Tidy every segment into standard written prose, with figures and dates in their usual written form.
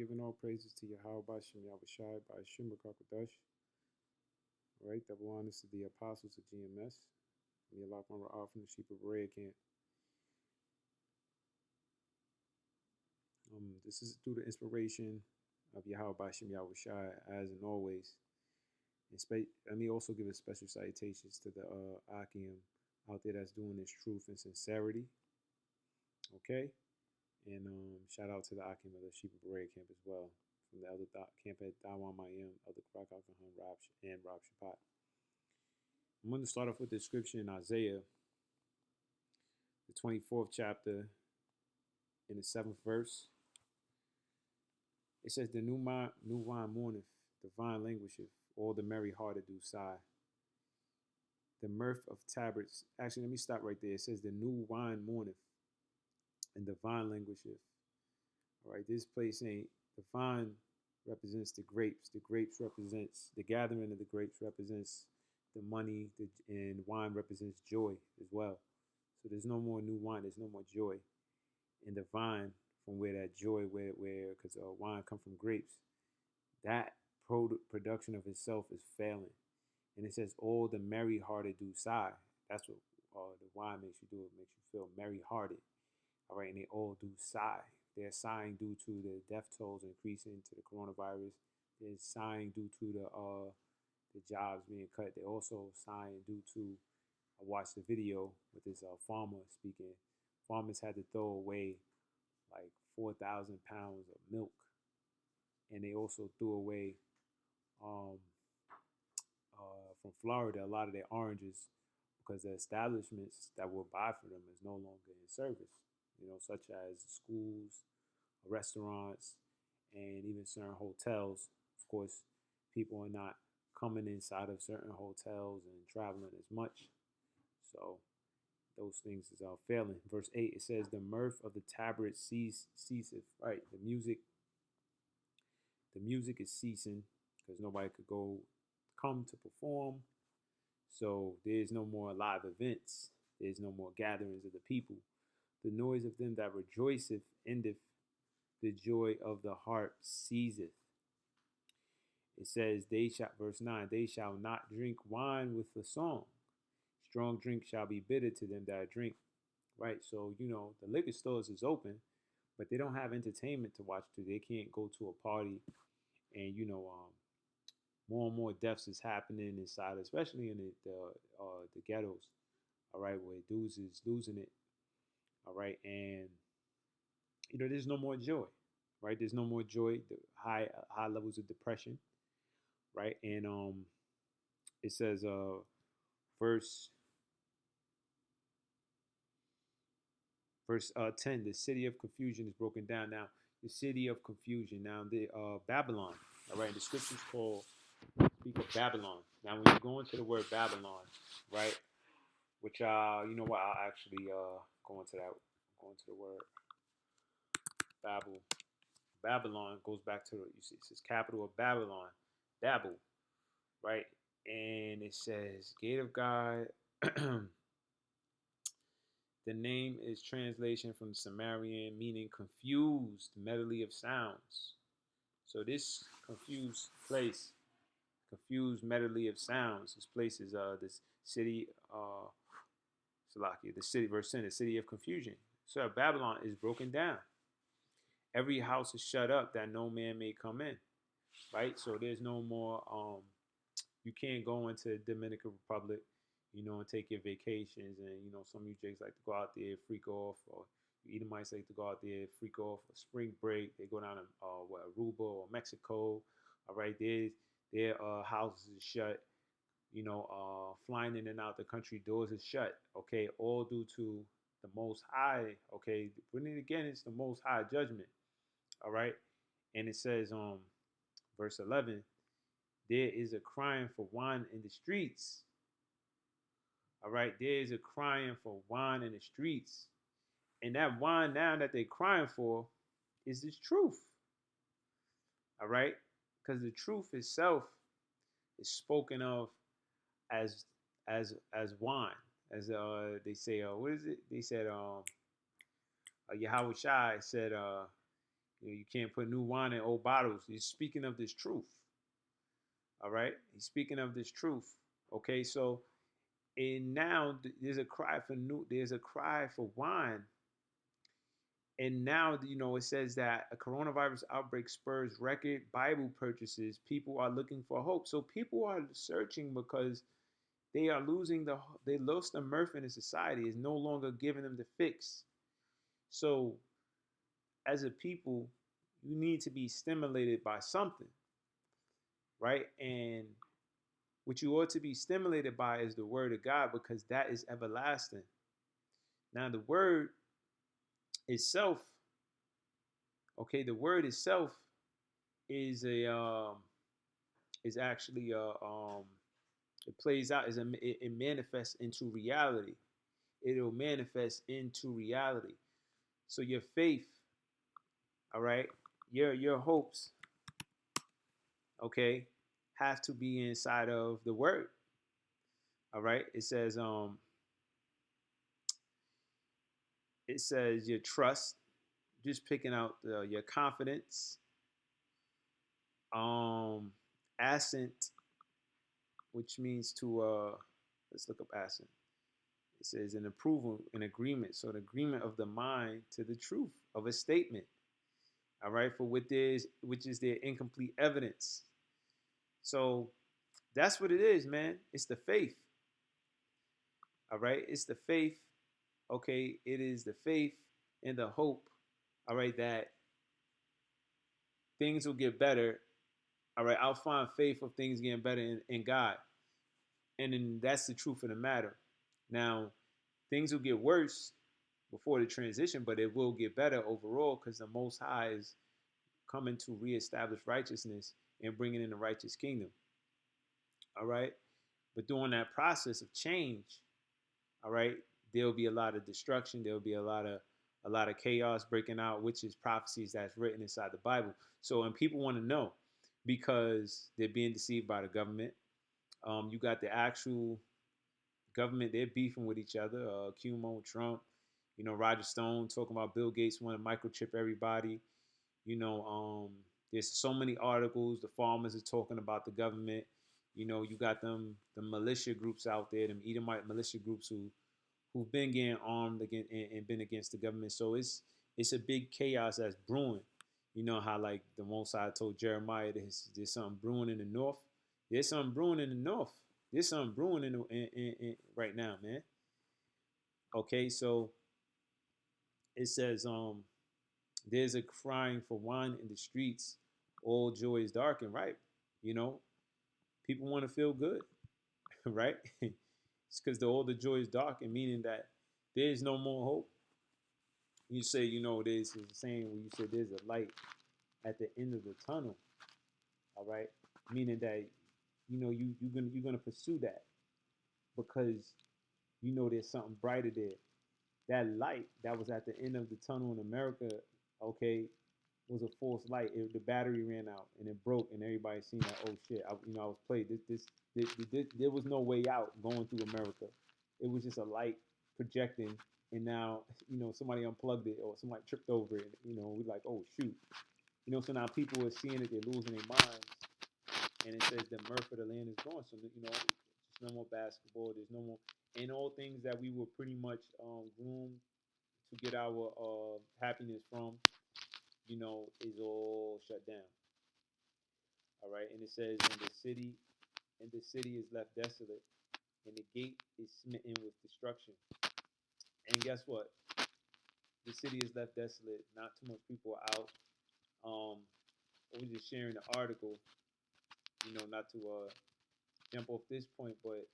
Giving all praises to Yahweh Bashem Yahushai by Shimra Kakadash. All right, double honors to the apostles of GMS. May Allah Ra'ah from the sheep of Red camp. This is through the inspiration of Yahweh Bashem Yahushai, as and always. Let me also give a special salutations to the Akim out there that's doing this truth and sincerity. Okay? And shout out to the Akim of the Sheep of Red camp as well. From the Elder Camp at Dawan Mayim, Elder Krak Alkahan, and Rob Shabbat. I'm going to start off with the scripture in Isaiah, the 24th chapter, in the 7th verse. It says, the new wine mourneth, the vine languisheth, all the merry hearted do sigh. The mirth of tabrets. Actually, let me stop right there. It says, the new wine mourneth, and the vine languisheth. All right, this place ain't, the vine represents the grapes. The grapes represents, the gathering of the grapes represents the money, and wine represents joy as well. So there's no more new wine. There's no more joy. And the vine, from where that joy, because wine come from grapes, that production of itself is failing. And it says, all the merry-hearted do sigh. That's what the wine makes you do. It makes you feel merry-hearted. All right, and they all do sigh. They're sighing due to the death tolls increasing to the coronavirus. They're sighing due to the jobs being cut. They're also sighing due to, I watched the video with this farmer speaking. Farmers had to throw away like 4,000 pounds of milk. And they also threw away, from Florida, a lot of their oranges because the establishments that will buy for them is no longer in service, such as schools, restaurants, and even certain hotels. Of course, people are not coming inside of certain hotels and traveling as much. So those things is failing. Verse 8, it says, the mirth of the tabret ceaseth. Right, the music is ceasing because nobody could come to perform. So there's no more live events. There's no more gatherings of the people. The noise of them that rejoiceth endeth. The joy of the harp ceaseth. It says, verse 9, they shall not drink wine with the song. Strong drink shall be bitter to them that drink. Right, so, the liquor stores is open, but they don't have entertainment to watch to. They can't go to a party, and, more and more deaths is happening inside, especially in the ghettos, all right, where dudes is losing it, all right, and, there's no more joy, right? There's no more joy, the high levels of depression, right? And it says, verse 10, the city of confusion is broken down. Now, the city of confusion, now the Babylon, all right, the scriptures speak of Babylon. Now, when you go into the word Babylon, right, which, I'll actually go into that, go into the word Babylon goes back to, you see, it says capital of Babylon, Babel, right, and it says gate of God. The name is translation from Sumerian, meaning confused medley of sounds. So this confused medley of sounds. This place is this city, Salakia, the city, verse 10, the city of confusion. So Babylon is broken down. Every house is shut up that no man may come in. Right? So there's no more, you can't go into Dominican Republic, and take your vacations. And, some of you Jakes like to go out there, freak off, or you Edomites like to go out there, freak off for spring break. They go down to Aruba or Mexico. All right, their houses is shut. Flying in and out the country, doors is shut. Okay, all due to the Most High. Okay, but then again, it's the Most High judgment. All right, and it says, verse 11, there is a crying for wine in the streets. All right, there is a crying for wine in the streets. And that wine now that they're crying for is this truth. All right, because the truth itself is spoken of as wine. As they say, what is it? They said, Yahweh Shai said, You can't put new wine in old bottles. He's speaking of this truth. All right. He's speaking of this truth. Okay. So, and now there's a cry for new, there's a cry for wine. And now, it says that a coronavirus outbreak spurs record Bible purchases. People are looking for hope. So people are searching because they are they lost the mirth in the society. Is no longer giving them the fix. So as a people, you need to be stimulated by something, right? And what you ought to be stimulated by is the word of God, because that is everlasting. Now the word itself, okay, the word itself is a is actually it plays out it manifests into reality. It'll manifest into reality. So your faith, all right, your hopes, okay, have to be inside of the word. All right. It says your trust, just picking out your confidence, um assent, which means to let's look up assent. It says an approval, an agreement. So an agreement of the mind to the truth of a statement. All right, for which is their incomplete evidence. So that's what it is, man. It's the faith. All right, it's the faith. Okay, it is the faith and the hope. All right, that things will get better. All right, I'll find faith of things getting better in God, and then that's the truth of the matter. Now, things will get worse before the transition, but it will get better overall because the Most High is coming to reestablish righteousness and bringing in the righteous kingdom. All right. But during that process of change, all right, there'll be a lot of destruction. There'll be a lot of chaos breaking out, which is prophecies that's written inside the Bible. So, and people want to know because they're being deceived by the government. You got the actual government; they're beefing with each other. Cuomo, Trump, Roger Stone talking about Bill Gates want to microchip everybody. There's so many articles. The farmers are talking about the government. You got the militia groups out there, them Edomite militia groups who've been getting armed again and been against the government. So it's a big chaos that's brewing. You know how like the Most High told Jeremiah there's something brewing in the north. There's something brewing in the north. There's something brewing in right now, man. Okay, so it says there's a crying for wine in the streets. All joy is dark and ripe. You know, people want to feel good, right? It's because the older joy is dark, and meaning that there's no more hope. You say, there's a saying where you say there's a light at the end of the tunnel. All right, meaning that you're gonna pursue that because there's something brighter there. That light that was at the end of the tunnel in America, okay, was a false light. The battery ran out and it broke, and everybody seen that. Oh shit! I was played. There was no way out going through America. It was just a light projecting, and now somebody unplugged it or somebody tripped over it. We like, oh shoot. So now people are seeing it. They're losing their minds, and it says the mirth of the land is gone. So just no more basketball. There's no more, and all things that we were pretty much groomed to get our happiness from, is all shut down. All right, and it says, and the city is left desolate, and the gate is smitten with destruction. And guess what? The city is left desolate. Not too much people are out. I was just sharing the article, not to jump off this point, but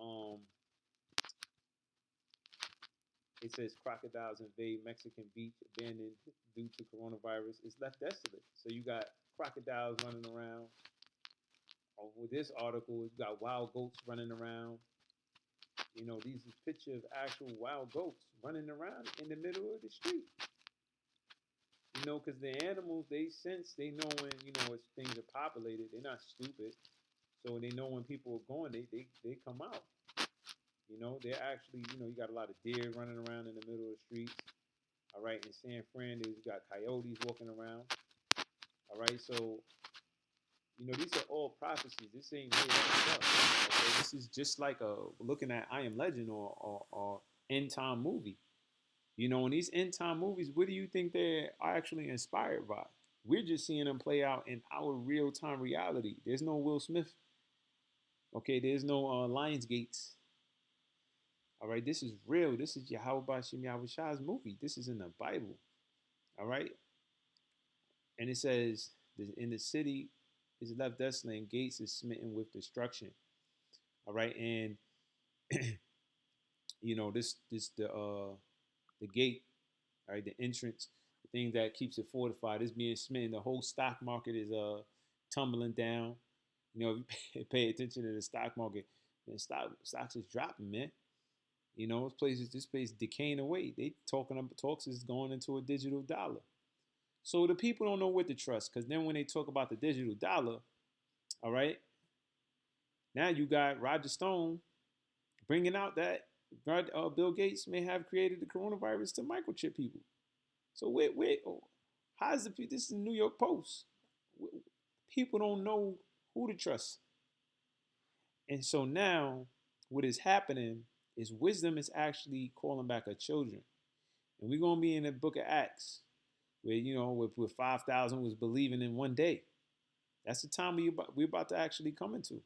um, it says crocodiles invade Mexican beach, abandoned due to coronavirus. It's left desolate. So you got crocodiles running around. With this article, you got wild goats running around. These is picture of actual wild goats running around in the middle of the street. Because the animals, they sense, they know when, as things are populated, they're not stupid. So they know when people are going, they come out. They're actually, you got a lot of deer running around in the middle of the streets. All right, in San Fran, you got coyotes walking around. All right, so these are all prophecies. This ain't made up stuff. Okay, this is just like looking at I Am Legend or end time movie. In these end time movies, what do you think they are actually inspired by? We're just seeing them play out in our real time reality. There's no Will Smith. Okay, there's no Lionsgates. All right, this is real. This is Yahweh Bashim Yahweh Shah's movie. This is in the Bible. All right, and it says in the city is left desolate and gates is smitten with destruction. All right, and this the gate, all right, the entrance, the thing that keeps it fortified is being smitten. The whole stock market is tumbling down. If you pay attention to the stock market, then stocks is dropping, man. This place decaying away. They talks is going into a digital dollar. So the people don't know what to trust, because then when they talk about the digital dollar, all right, now you got Roger Stone bringing out that Bill Gates may have created the coronavirus to microchip people. So how's this is the New York Post? People don't know who to trust. And so now what is happening is wisdom is actually calling back her children. And we're going to be in the book of Acts where, where 5,000 was believing in one day. That's the time we're about to actually come into.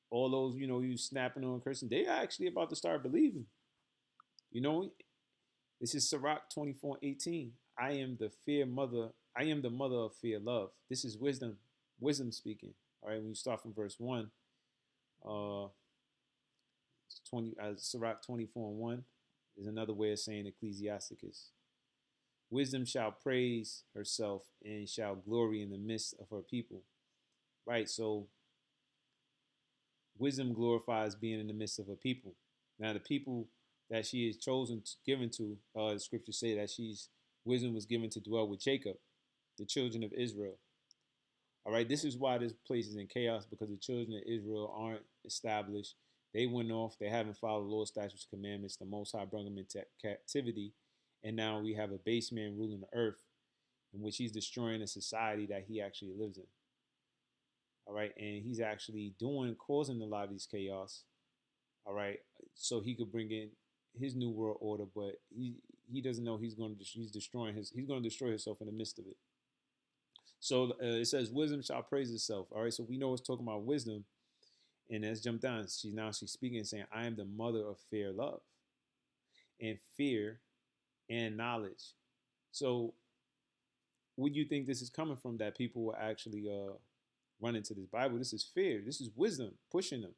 All those, you snapping on cursing, they are actually about to start believing. This is Sirach 24:18. I am the mother of fear, love. This is wisdom speaking. All right, when you start from verse 1, 20 Sirach 24:1 is another way of saying Ecclesiasticus. Wisdom shall praise herself and shall glory in the midst of her people. Right, so wisdom glorifies being in the midst of her people. Now, the people that she is given to, the scriptures say that wisdom was given to dwell with Jacob, the children of Israel. All right, this is why this place is in chaos, because the children of Israel aren't established. They went off. They haven't followed the Lord's statutes, commandments. The Most High brought them into captivity. And now we have a base man ruling the earth, in which he's destroying a society that he actually lives in. All right, and he's actually causing a lot of these chaos. All right, so he could bring in his new world order, but he doesn't know he's going to destroy himself in the midst of it. So it says, wisdom shall praise itself. All right, so we know it's talking about wisdom. And let's jump down. She's speaking and saying, I am the mother of fair love and fear and knowledge. So what do you think this is coming from, that people will actually run into this Bible? This is fear. This is wisdom pushing them,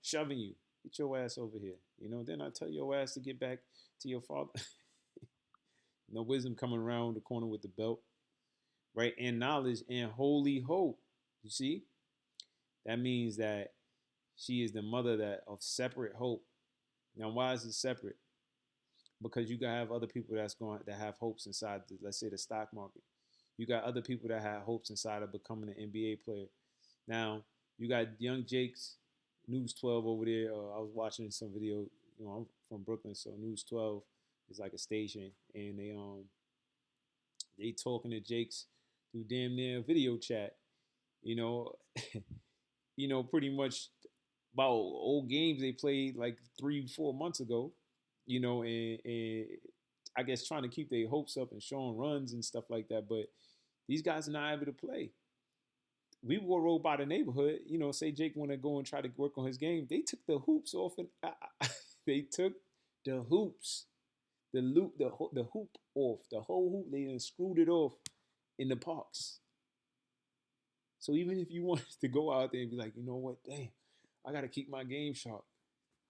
shoving you. Get your ass over here. Then I tell your ass to get back to your father. No wisdom coming around the corner with the belt. Right? And knowledge and holy hope. You see? That means that she is the mother of separate hope. Now, why is it separate? Because you have other people that have hopes inside, let's say, the stock market. You got other people that have hopes inside of becoming an NBA player. Now, you got young Jake's News 12 over there. I was watching some video. I'm from Brooklyn, so News 12 is like a station, and they talking to Jake's through damn near video chat. Pretty much about old games they played like 3-4 months ago. And I guess trying to keep their hopes up and showing runs and stuff like that. But these guys are not able to play. We will roll by the neighborhood, say Jake want to go and try to work on his game. They took the hoops off, and they took the hoops, the hoop off, the whole hoop. They done screwed it off in the parks. So even if you wanted to go out there and be like, you know what, damn, I got to keep my game sharp.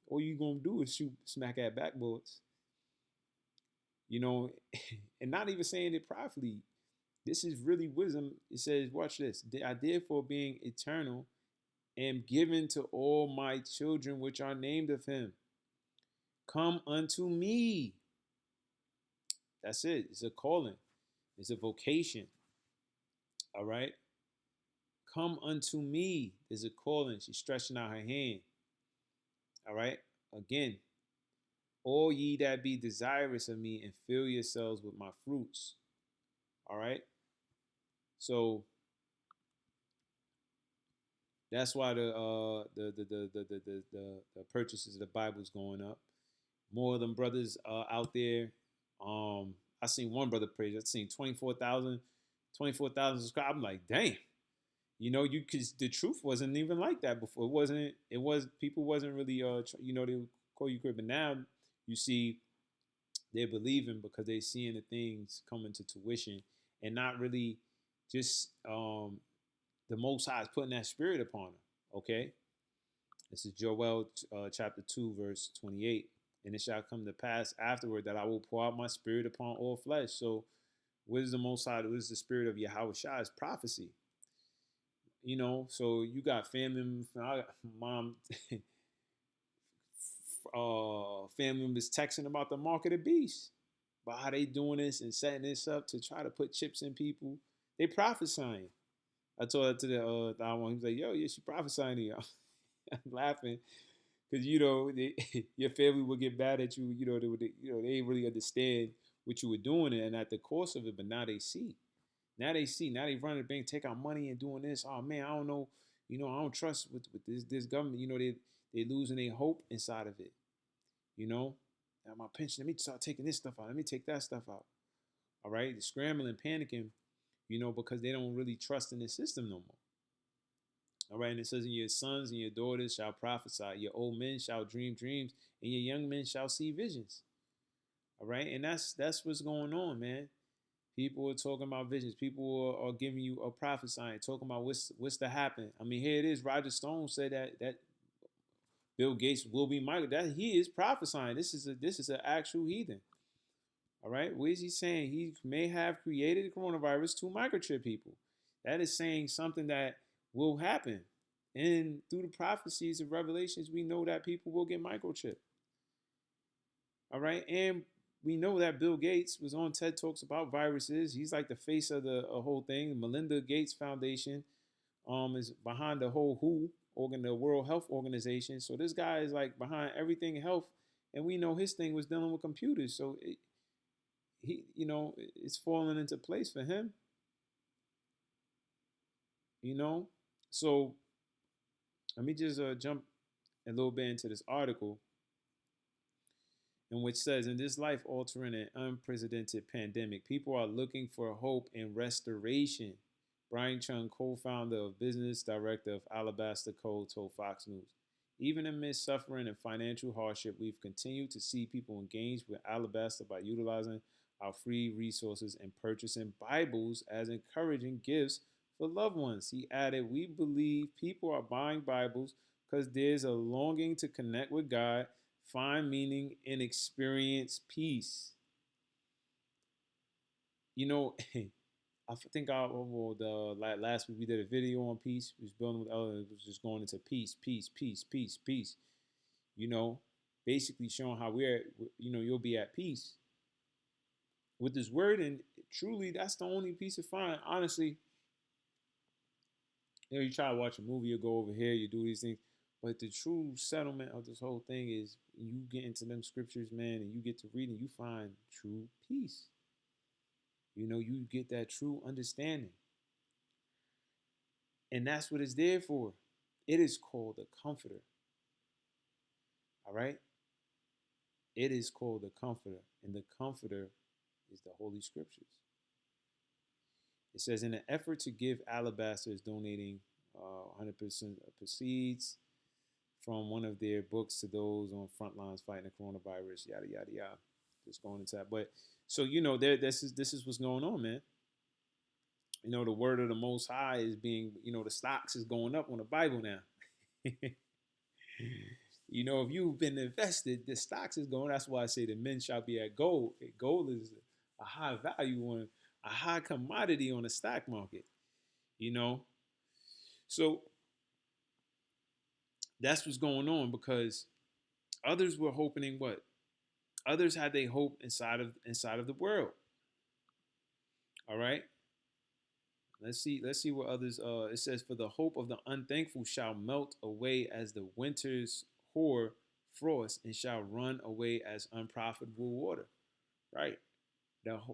All you going to do is smack at backboards. And not even saying it pridefully. This is really wisdom. It says, watch this. I therefore, being eternal, am given to all my children which are named of him. Come unto me. That's it. It's a calling. It's a vocation. All right. Come unto me is a calling. She's stretching out her hand. All right. Again, All ye that be desirous of me, and fill yourselves with my fruits. All right. So that's why the purchases of the Bible is going up. More of them brothers out there. I seen one brother praise. I seen 24,000 subscribers. I'm like, dang. You know, you cause the truth wasn't even like that before. It wasn't. It was people wasn't really they would call you crib. But now you see they're believing because they seeing the things coming to tuition and not really just the Most High is putting that spirit upon them. Okay, this is Joel chapter 2 verse 28. And it shall come to pass afterward that I will pour out my spirit upon all flesh. So what is the Most High? What is the spirit of Yahweh Shai? Is prophecy. You know, so you got family, mom, family members texting about the mark of the beast, about how they doing this and setting this up to try to put chips in people. They prophesying. I told her to the one. He was like, "Yo, yeah, she prophesying to you." I'm laughing because your family will get mad at you. They ain't really understand what you were doing and at the course of it, but now they see. Now they see. Now they run the bank, take out money, and doing this. Oh man, I don't know. I don't trust with this government. They losing their hope inside of it. Now my pension. Let me start taking this stuff out. Let me take that stuff out. All right, they're scrambling, panicking. Because they don't really trust in the system no more. All right, and it says, "And your sons and your daughters shall prophesy. Your old men shall dream dreams, and your young men shall see visions." All right, and that's what's going on, man. People are talking about visions. People are giving you a prophesying, talking about what's to happen. I mean, here it is. Roger Stone said that Bill Gates will be Michael. That he is prophesying. This is an actual heathen. All right, what is he saying? He may have created the coronavirus to microchip people. That is saying something that will happen. And through the prophecies of Revelations, we know that people will get microchipped. All right, and we know that Bill Gates was on TED Talks about viruses. He's like the face of the whole thing. The Melinda Gates Foundation is behind the whole the World Health Organization. So this guy is like behind everything health, and we know his thing was dealing with computers. So it's falling into place for him. So let me just jump a little bit into this article, in which says, in this life-altering and unprecedented pandemic, people are looking for hope and restoration. Brian Chung, co-founder of business director of Alabaster Code, told Fox News. Even amidst suffering and financial hardship, we've continued to see people engage with Alabaster by utilizing our free resources and purchasing Bibles as encouraging gifts for loved ones. He added, "We believe people are buying Bibles because there's a longing to connect with God, find meaning, and experience peace." I think last week we did a video on peace. We was building with others. It was just going into peace, peace, peace, peace, peace. Basically showing how you'll be at peace with this word, and truly, that's the only peace you find. Honestly, you try to watch a movie, you go over here, you do these things, but the true settlement of this whole thing is you get into them scriptures, man, and you get to reading, you find true peace. You get that true understanding. And that's what it's there for. It is called the Comforter. All right? It is called the Comforter. And the Comforter is the Holy Scriptures. It says, in an effort to give Alabaster is donating 100% of proceeds from one of their books to those on front lines fighting the coronavirus, yada, yada, yada. Just going into that. But so, this is what's going on, man. The word of the Most High is being, the stocks is going up on the Bible now. If you've been invested, the stocks is going. That's why I say the men shall be at gold. Gold is a high value on a high commodity on the stock market. So that's what's going on, because others were hoping in what? Others had their hope inside of the world. All right. Let's see what others. It says, "For the hope of the unthankful shall melt away as the winter's hoar frost and shall run away as unprofitable water. Right?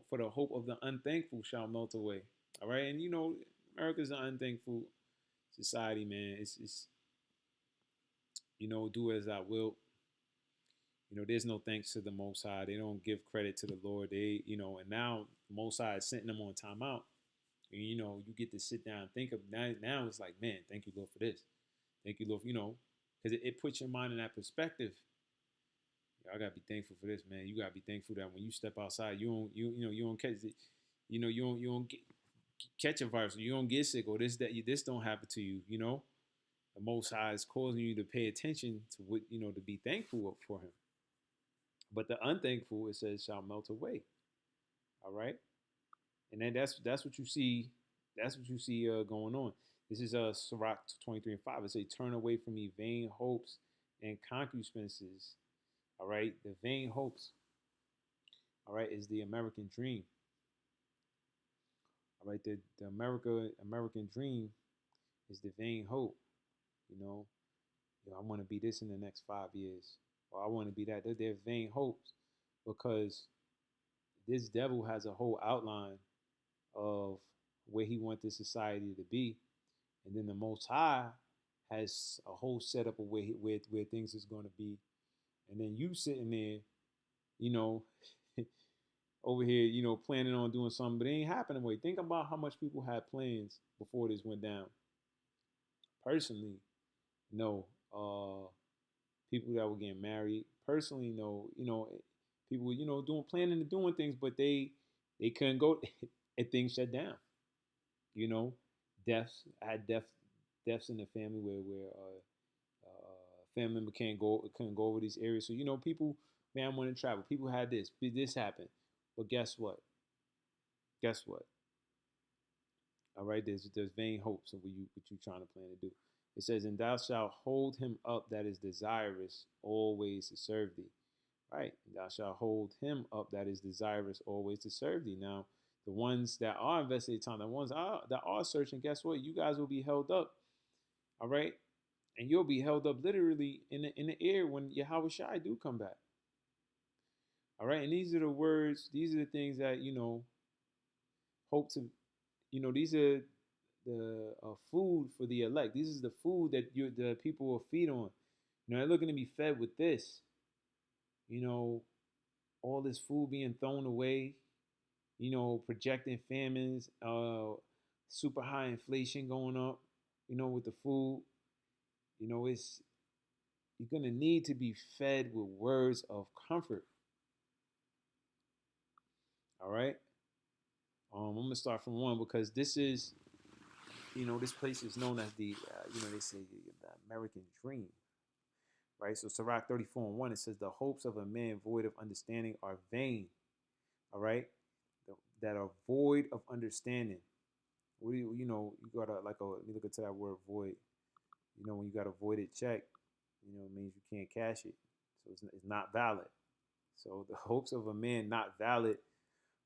For the hope of the unthankful shall melt away. All right, and America's an unthankful society, man. It's do as I will. There's no thanks to the Most High. They don't give credit to the Lord. And now the Most High is sitting them on timeout. And, you get to sit down and think of now. Now it's like, man, thank you, Lord, for this. Thank you, Lord, because it puts your mind in that perspective. I gotta be thankful for this, man. You gotta be thankful that when you step outside, you don't catch it. You don't catch a virus. You don't get sick, or this don't happen to you. The Most High is causing you to pay attention to what to be thankful for Him. But the unthankful, it says, shall melt away. All right, and then that's what you see. That's what you see going on. This is Sirach 23:5. It says, "Turn away from me vain hopes and concupiscences." All right, the vain hopes. All right, is the American dream. All right, the American dream is the vain hope. I want to be this in the next 5 years, or I want to be that. They're vain hopes because this devil has a whole outline of where he wants this society to be, and then the Most High has a whole setup of where things is going to be, and then you sitting there, over here, planning on doing something, but it ain't happening. Wait, think about how much people had plans before this went down. Personally, no. People that were getting married. Personally, no. People, planning and doing things, but they couldn't go, and things shut down. Deaths. I had deaths in the family where family member couldn't go over these areas. So people, man, want to travel. People had this happened, but guess what? All right, there's vain hopes of what you trying to plan to do. It says, "And thou shalt hold him up that is desirous always to serve thee." Right, and thou shalt hold him up that is desirous always to serve thee. Now, the ones that are investigating time, the ones that are searching, guess what? You guys will be held up. All right, and you'll be held up literally in the air when Yahweh Shai do come back. All right, and these are the words. These are the things that hope to. These are the food for the elect. This is the food that the people will feed on. They're looking to be fed with this. All this food being thrown away. Projecting famines, super high inflation going up. With the food. It's you're gonna need to be fed with words of comfort. All right. I'm gonna start from one because this is, this place is known as the, they say the American dream, right? So Sirach 34:1, it says, "The hopes of a man void of understanding are vain." All right, that are void of understanding. What do you gotta let me look into that word void. When you got a voided check, it means you can't cash it, so it's not valid. So the hopes of a man not valid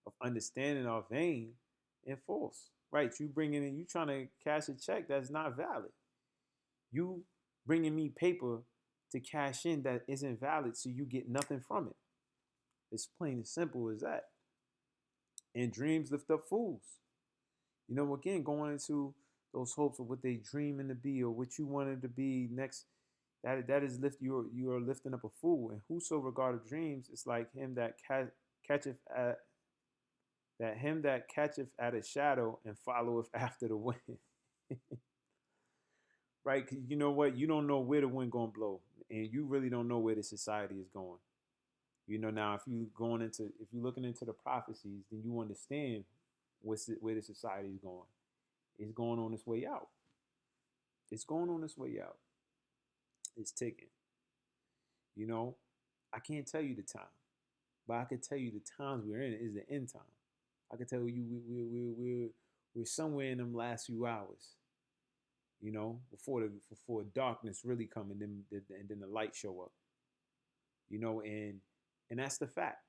of understanding are vain and false. Right? You trying to cash a check that's not valid. You bringing me paper to cash in that isn't valid, so you get nothing from it. It's plain and simple as that. And dreams lift up fools. Again, going into those hopes of what they dreaming to be or what you wanted to be next, that is you are lifting up a fool. And whoso regardeth dreams, it's like him that catcheth at a shadow and followeth after the wind. Right? Because you know what? You don't know where the wind gonna blow, and you really don't know where the society is going. Now if you're looking into the prophecies, then you understand where the society is going. It's going on its way out. It's going on its way out. It's ticking. I can't tell you the time, but I can tell you the times we're in is the end time. I can tell you we're somewhere in them last few hours. Before darkness really come and then the light show up. And that's the fact.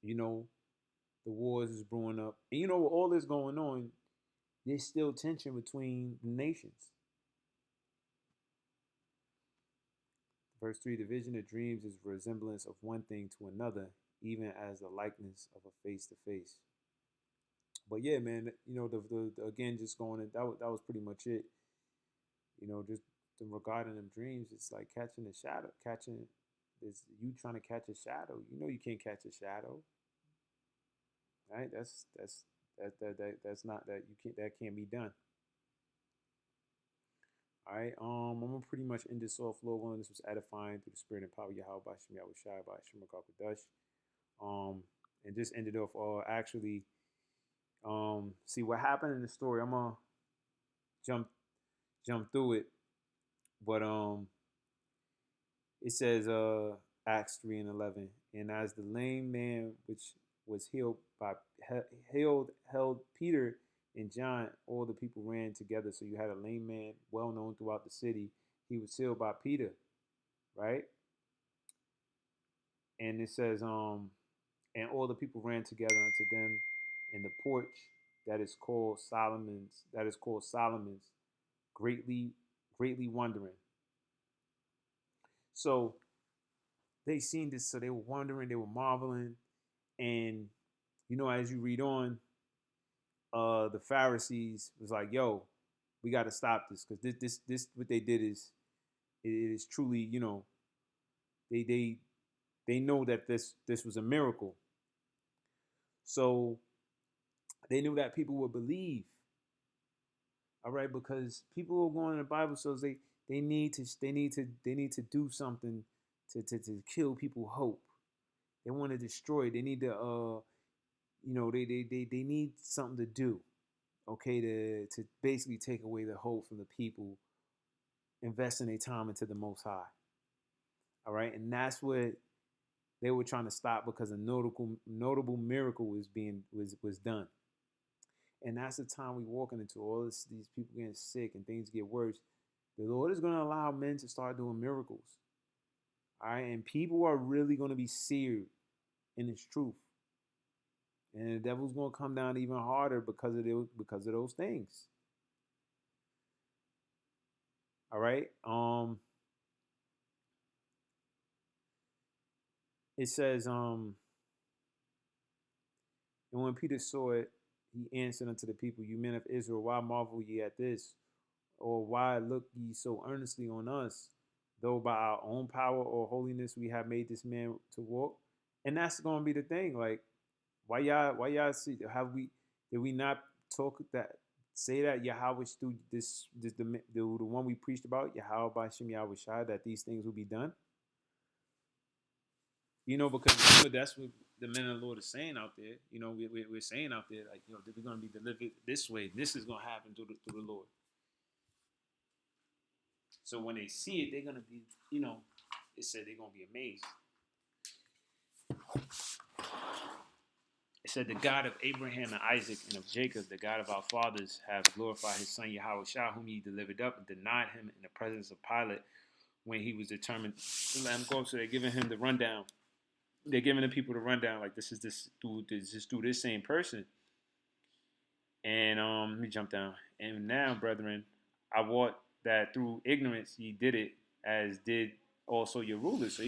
The wars is brewing up, and with all this going on, there's still tension between the nations. Verse 3, the vision of dreams is resemblance of one thing to another, even as the likeness of a face to face. But yeah, man, the again, just going in, that was pretty much it. Just regarding them dreams, it's like catching a shadow, catching is you trying to catch a shadow. You can't catch a shadow, right? That's not that you can't that can't be done. All right. I'm gonna pretty much end this off. Lord willing, this was edifying through the spirit and power of Yahweh by Shem Yahweh Shai by Shem Dash. And just ended off actually see what happened in the story. I'm gonna jump through it. But it says Acts 3:11, and as the lame man which was held Peter and John, all the people ran together. So you had a lame man, well known throughout the city. He was healed by Peter, right? And it says, and all the people ran together unto them in the porch that is called Solomon's, greatly wondering. So they seen this, so they were wondering, they were marveling, and as you read on, the Pharisees was like, "Yo, we got to stop this because this what they did is it is truly, they know that this was a miracle, so they knew that people would believe, all right, because people were going to the Bible, so they need to do something to kill people hope. They want to destroy. They need to they need something to do, okay, to basically take away the hope from the people, investing their time into the Most High. All right, and that's what they were trying to stop because a notable miracle was done. And that's the time we walking into all these people getting sick and things get worse. The Lord is going to allow men to start doing miracles. All right, and people are really going to be seared in His truth. And the devil's going to come down even harder because of those things. All right. It says, and when Peter saw it, he answered unto the people, "You men of Israel, why marvel ye at this? Or why look ye so earnestly on us, though by our own power or holiness we have made this man to walk?" And that's going to be the thing. Like, why y'all see? Did we not say that Yahweh through the one we preached about, Yahweh by Shem Yahweh Shai, that these things will be done? Because that's what the men of the Lord is saying out there. We're saying out there, like, we're going to be delivered this way. This is going to happen through the Lord. So when they see it, they're going to be, it said they're going to be amazed. It said, the God of Abraham and Isaac and of Jacob, the God of our fathers, have glorified his son Yahweh Shah, whom he delivered up and denied him in the presence of Pilate when he was determined to let him go. So they're giving him the rundown. They're giving the people the rundown, like this is through this same person. And let me jump down. And now, brethren, I wot that through ignorance ye did it, as did also your rulers. So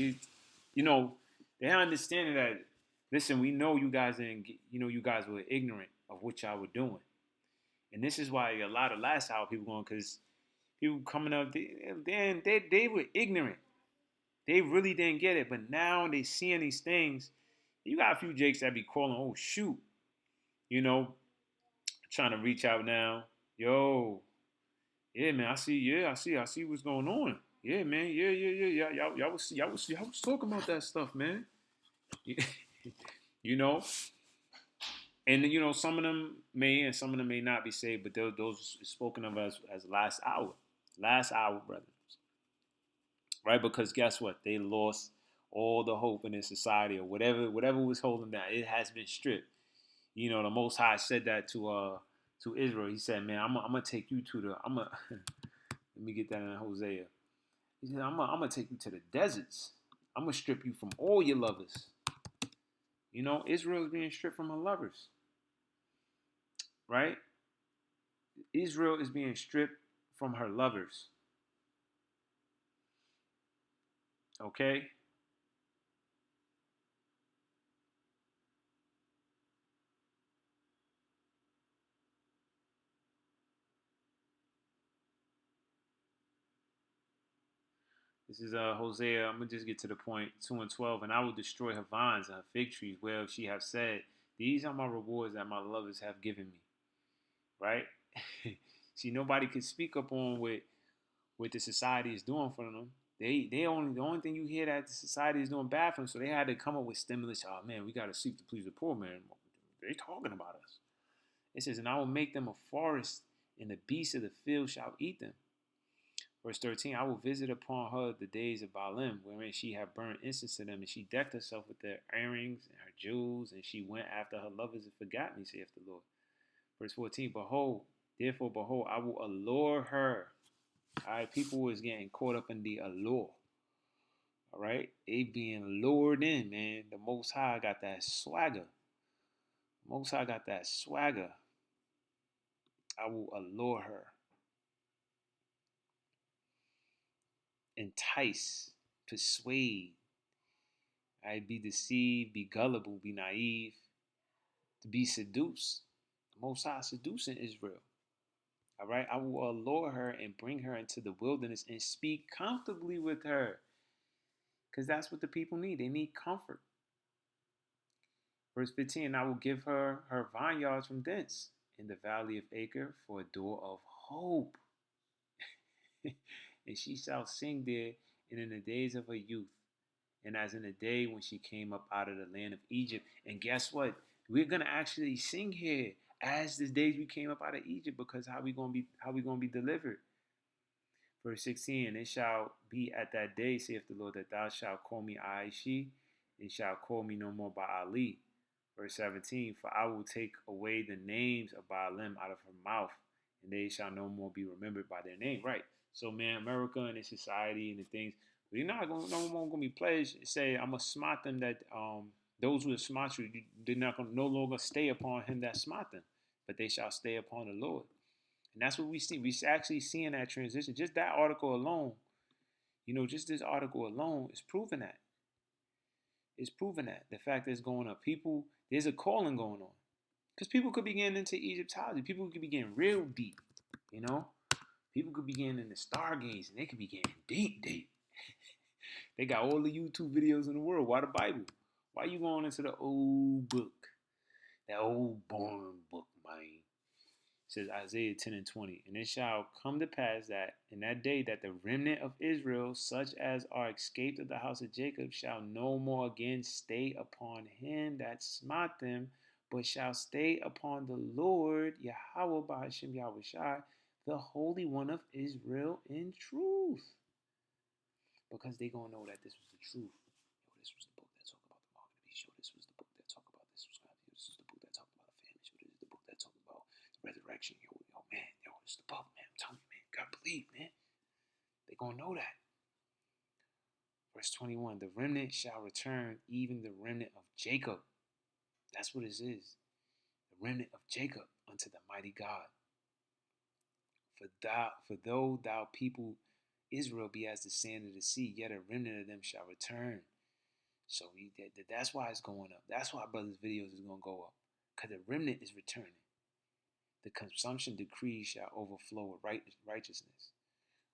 they're understanding that. Listen, we know you guys you guys were ignorant of what y'all were doing, and this is why a lot of last hour people going, because people coming up, they were ignorant. They really didn't get it, but now they seeing these things. You got a few jakes that be calling, "Oh shoot," trying to reach out now. Yo, yeah, man, I see what's going on. Yeah, man, yeah. Y'all was talking about that stuff, man. And some of them may and some of them may not be saved, but those spoken of as last hour, brethren, right? Because guess what? They lost all the hope in their society, or whatever was holding them down. It has been stripped. The Most High said that to Israel. He said, "Man, I'm gonna take you to the let me get that in Hosea." He said, "I'm gonna take you to the deserts. I'm gonna strip you from all your lovers." Israel is being stripped from her lovers, right? Israel is being stripped from her lovers. Okay? This is Hosea. I'm gonna just get to the point. 2:12, and I will destroy her vines and her fig trees, whereof she have said, "These are my rewards that my lovers have given me." Right? See, nobody could speak up on what the society is doing for them. They only the only thing you hear that the society is doing bad for them, so they had to come up with stimulus. Oh man, we gotta seek to please the poor man. They talking about us. It says, and I will make them a forest, and the beasts of the field shall eat them. Verse 13, I will visit upon her the days of Baalim, wherein she had burned incense to them, and she decked herself with their earrings and her jewels, and she went after her lovers and forgot me, saith the Lord. Verse 14, behold, therefore, behold, I will allure her. All right, people was getting caught up in the allure. All right, they being lured in, man. The Most High got that swagger. Most High got that swagger. I will allure her, entice, persuade. I be deceived, be gullible, be naive, to be seduced. The Most High seducing Israel. All right, I will allure her and bring her into the wilderness and speak comfortably with her, because that's what the people need. They need comfort. Verse 15, I will give her her vineyards from thence in the valley of Acre for a door of hope. And she shall sing there, and in the days of her youth, and as in the day when she came up out of the land of Egypt. And guess what? We're gonna actually sing here as the days we came up out of Egypt, because how we gonna be delivered. Verse 16, and it shall be at that day, saith the Lord, that thou shalt call me Aishi, and shalt call me no more by Ali. Verse 17, for I will take away the names of Baalim out of her mouth, and they shall no more be remembered by their name. Right. So, man, America and its society and the things, we're not going, no more going to be pledged. Say, I'm going to smite them that those who have smite you, they're not going to no longer stay upon him that smite them, but they shall stay upon the Lord. And that's what we see. We actually seeing that transition. Just that article alone, just this article alone is proving that. It's proving that. The fact that it's going up. There's a calling going on. Because people could be getting into Egyptology. People could be getting real deep, you know? People could be getting into stargaze and they could be getting deep, deep. They got all the YouTube videos in the world. Why the Bible? Why you going into the old book? That old boring book, man. Says Isaiah 10 and 20. And it shall come to pass that in that day that the remnant of Israel, such as are escaped of the house of Jacob, shall no more again stay upon him that smite them, but shall stay upon the Lord, Yahweh Bahashim Yahweh Shai, the Holy One of Israel in truth. Because they going to know that this was the truth. This was the book that talked about the mark of the beast. This was the book that talked about this. This was the book that talked about the famine. This is the book that talked about resurrection. Man, it's the book, man. I'm telling you, man. God believe, man. They gonna know that. Verse 21, the remnant shall return, even the remnant of Jacob. That's what it is. The remnant of Jacob unto the mighty God. For though thou people Israel be as the sand of the sea, yet a remnant of them shall return. So that's why it's going up. That's why brothers' videos is gonna go up. Because the remnant is returning. The consumption decree shall overflow with righteousness.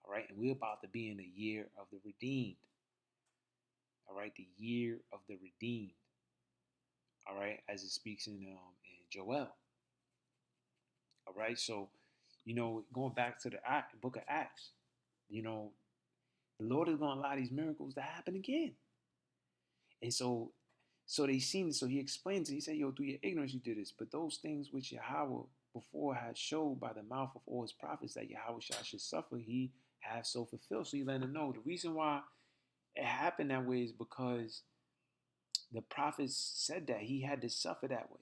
All right, and we're about to be in the year of the redeemed. All right, the year of the redeemed. All right, as it speaks in Joel. All right, so going back to the book of Acts, the Lord is going to allow these miracles to happen again. And so they seen it. So he explains it. He said, through your ignorance you did this. But those things which Yahweh before had showed by the mouth of all his prophets that Yahweh should suffer, he has so fulfilled. So he let them know. The reason why it happened that way is because the prophets said that he had to suffer that way.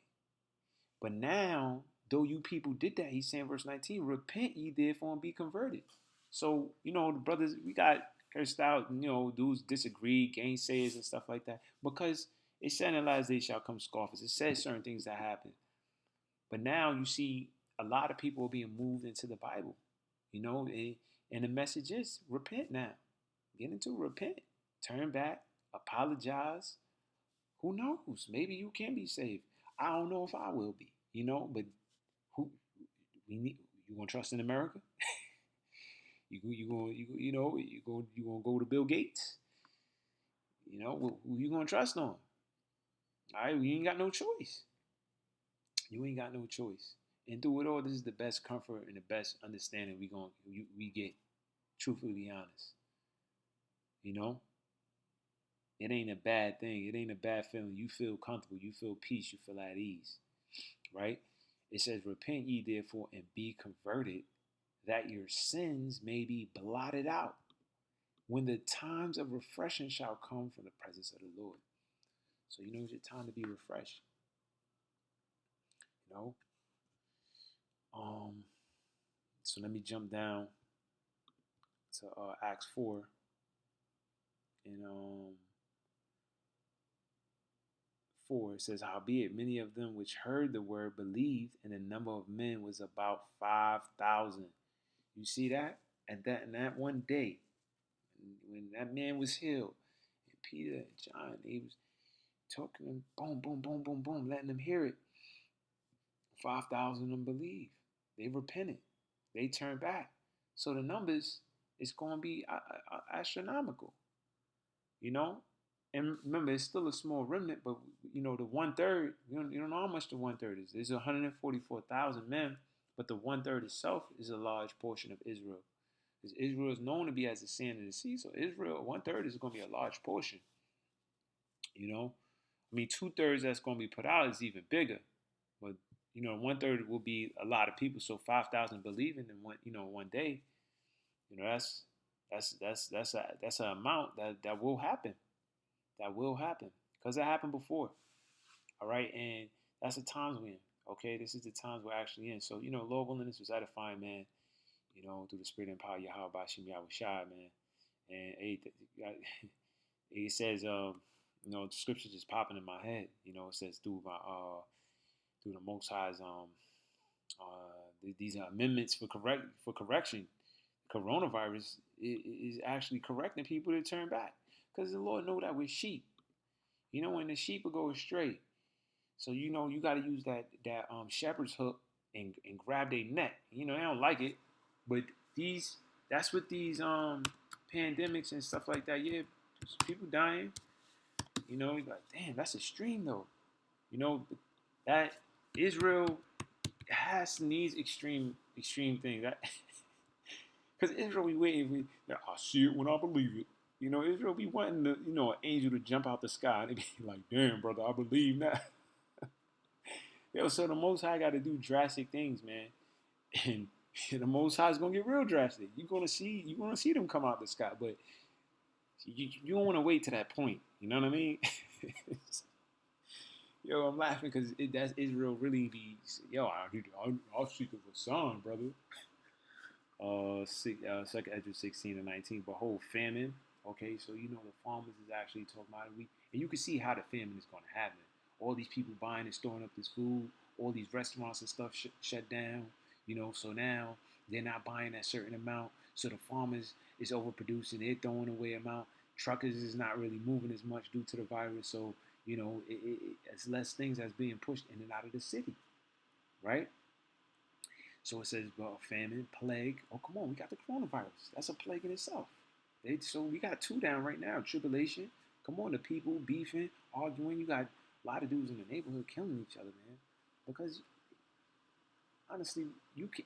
But now, though you people did that, he's saying, verse 19, repent ye therefore and be converted. So, the brothers, we got cursed out, dudes disagree, gainsayers and stuff like that. Because it said in the last days shall come scoffers. It says certain things that happen. But now you see a lot of people are being moved into the Bible, and the message is repent now. Get into repent. turn back, apologize. Who knows? Maybe you can be saved. I don't know if I will be, but who we need you gonna trust in America? You gonna go to Bill Gates? Who you gonna trust on? All right, we ain't got no choice. You ain't got no choice. And through it all, this is the best comfort and the best understanding we get. Truthfully be honest, you know, it ain't a bad thing. It ain't a bad feeling. You feel comfortable. You feel peace. You feel at ease, right? It says, "Repent ye therefore and be converted, that your sins may be blotted out, when the times of refreshing shall come from the presence of the Lord." So it's your time to be refreshed. You know. So let me jump down to Acts 4 and 4. It says, "Howbeit many of them which heard the word believed, and the number of men was about 5,000." You see that? And that in that one day, when that man was healed, and Peter and John, he was talking, boom, boom, boom, boom, boom, letting them hear it. 5,000 of them believed. They repented. They turned back. So the numbers is going to be astronomical, And remember, it's still a small remnant, but the 1/3, you don't know how much the 1/3 is. There's 144,000 men, but the 1/3 itself is a large portion of Israel. Because Israel is known to be as the sand of the sea. So Israel, 1/3 is going to be a large portion. I mean, 2/3 that's going to be put out is even bigger. But 1/3 will be a lot of people. So 5,000 believing in one day. That's an amount that will happen. That will happen because it happened before. All right, and that's the times we're in. Okay, this is the times we're actually in. So Lord willing, this was edifying, man. Through the spirit and power of Yahweh Bashim Yahweh Shai, man. And it says, the scripture just popping in my head. It says through the Most High's these amendments for correction. Coronavirus is actually correcting people to turn back because the Lord know that we're sheep. When the sheep will go astray, so you got to use that shepherd's hook and grab their neck. They don't like it, but that's what these pandemics and stuff like that. Yeah, people dying. Like, damn, that's extreme though. That Israel needs extreme things. That because Israel be waiting. I see it when I believe it. Israel be wanting an angel to jump out the sky and they be like, "Damn, brother, I believe that." So the Most High got to do drastic things, man, and the Most High is gonna get real drastic. You're gonna see them come out the sky, but you don't want to wait to that point. You know what I mean? I'm laughing because that's Israel really be. I'll seek of a sign, brother. Second Ezra 16-19. Behold, famine. Okay, so the farmers is actually talking about it. And you can see how the famine is going to happen. All these people buying and storing up this food. All these restaurants and stuff shut down. So now they're not buying that certain amount. So the farmers is overproducing. They're throwing away amount. Truckers is not really moving as much due to the virus. So it's less things that's being pushed in and out of the city, right? So it says, well, famine, plague. Oh, come on, we got the coronavirus. That's a plague in itself. So we got 2 down right now. Tribulation. Come on, the people beefing, arguing. You got a lot of dudes in the neighborhood killing each other, man. Because honestly,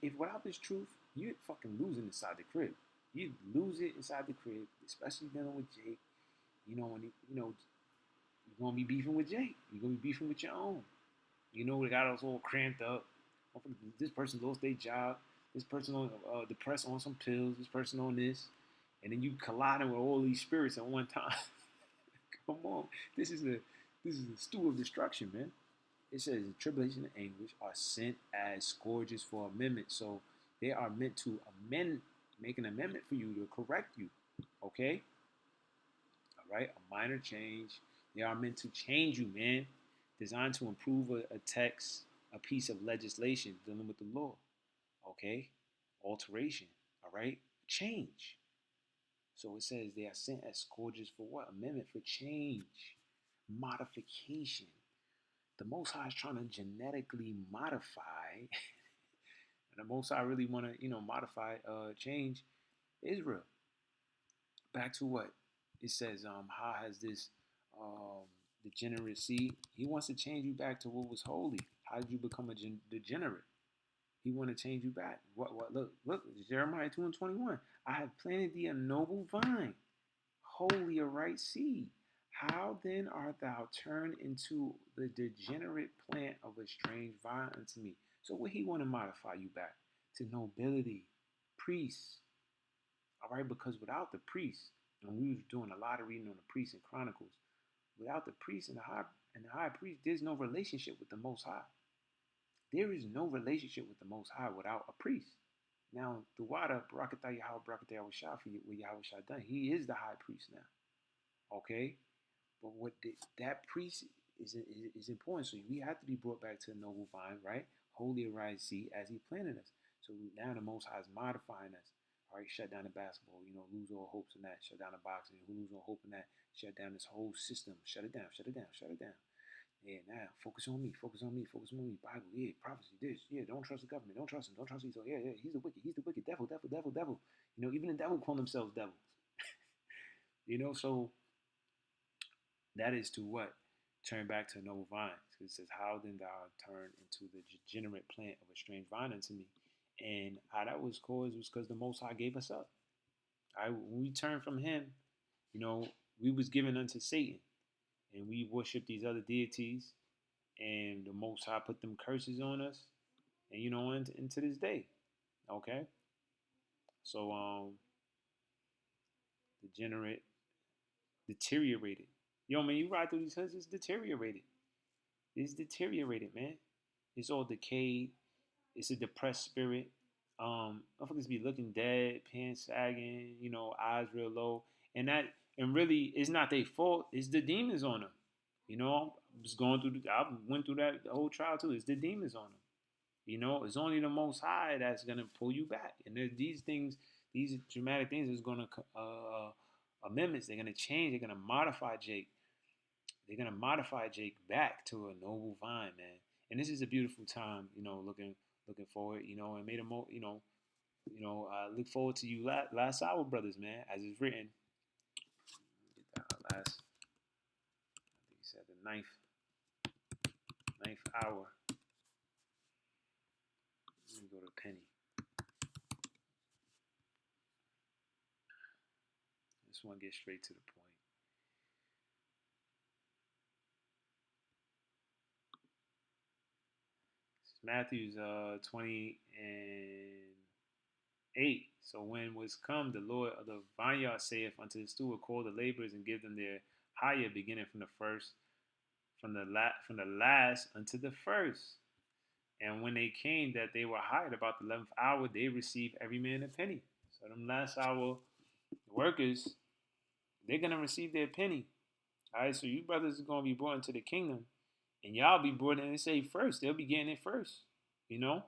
if without this truth, you're fucking losing inside the crib. You lose it inside the crib, especially dealing with Jake. You're gonna be beefing with Jake. You're gonna be beefing with your own. They got us all cramped up. This person lost their job. This person on depressed on some pills. This person on this, and then you colliding with all these spirits at one time. Come on, this is the stew of destruction, man. It says tribulation and anguish are sent as scourges for amendment. So they are meant to make an amendment for you to correct you. Okay, all right, a minor change. They are meant to change you, man. Designed to improve a text, a piece of legislation dealing with the law. Okay? Alteration. All right? Change. So it says they are sent as scourges for what? Amendment, for change, modification. The Most High is trying to genetically modify, and the Most High really want to, modify, change Israel back to what it says. How has this degeneracy? He wants to change you back to what was holy. How did you become a degenerate? He want to change you back. What? Look. Jeremiah 2:21. I have planted thee a noble vine, wholly a right seed. How then art thou turned into the degenerate plant of a strange vine unto me? So what he want to modify you back to nobility, priests. All right, because without the priests, and we was doing a lot of reading on the priests and Chronicles, without the priest and the high priest, there's no relationship with the Most High. There is no relationship with the Most High without a priest. Now, the water, Barakatah Yahweh, Barakatah Yahweh Shah, for what Yahweh Shah done, he is the high priest now. Okay? But that priest is important. So we have to be brought back to the noble vine, right? Holy arise seed as he planted us. So now the Most High is modifying us. All right, shut down the basketball, lose all hopes in that. Shut down the boxing, who lose all hope in that. Shut down this whole system. Shut it down, shut it down, shut it down. Yeah, now focus on me, focus on me, focus on me. Bible, yeah, prophecy, this, yeah. Don't trust the government, don't trust him, don't trust him. So yeah, he's the wicked, devil, devil, devil, devil. Even the devil call themselves devils. So that is to what? Turn back to noble vines. It says, how then thou turn into the degenerate plant of a strange vine unto me. And how that was caused was because the Most High gave us up. When we turned from him, we was given unto Satan. And we worship these other deities. And the Most High put them curses on us. And, into this day. Okay? So, degenerate, deteriorated. Yo, man, you ride through these hills, it's deteriorated. It's deteriorated, man. It's all decayed. It's a depressed spirit. Motherfuckers be looking dead, pants sagging, eyes real low. And really, it's not their fault. It's the demons on them. I was going through, I went through that the whole trial too. It's the demons on them. It's only the Most High that's going to pull you back. And these things, these dramatic things is going to, amendments, they're going to change. They're going to modify Jake. They're going to modify Jake back to a noble vine, man. And this is a beautiful time, looking forward, and made a I look forward to you last hour, brothers, man, as it's written. Get that last, I think he said the ninth hour. Let me go to Penny. I just want to get straight to the point. Matthew's 20 and 8. So when was come, the Lord of the vineyard saith unto the steward, call the laborers and give them their hire, beginning from the first, from the last unto the first. And when they came, that they were hired about the 11th hour, they received every man a penny. So them last hour workers, they're gonna receive their penny. All right, so you brothers are gonna be brought into the kingdom, and y'all be brought in and saved first. They'll be getting it first, And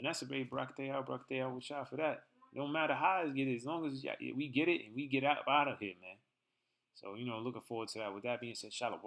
that's a great Barakatah with y'all for that. It don't matter how I get it, as long as we get it and we get out of here, man. So, looking forward to that. With that being said, Shalom.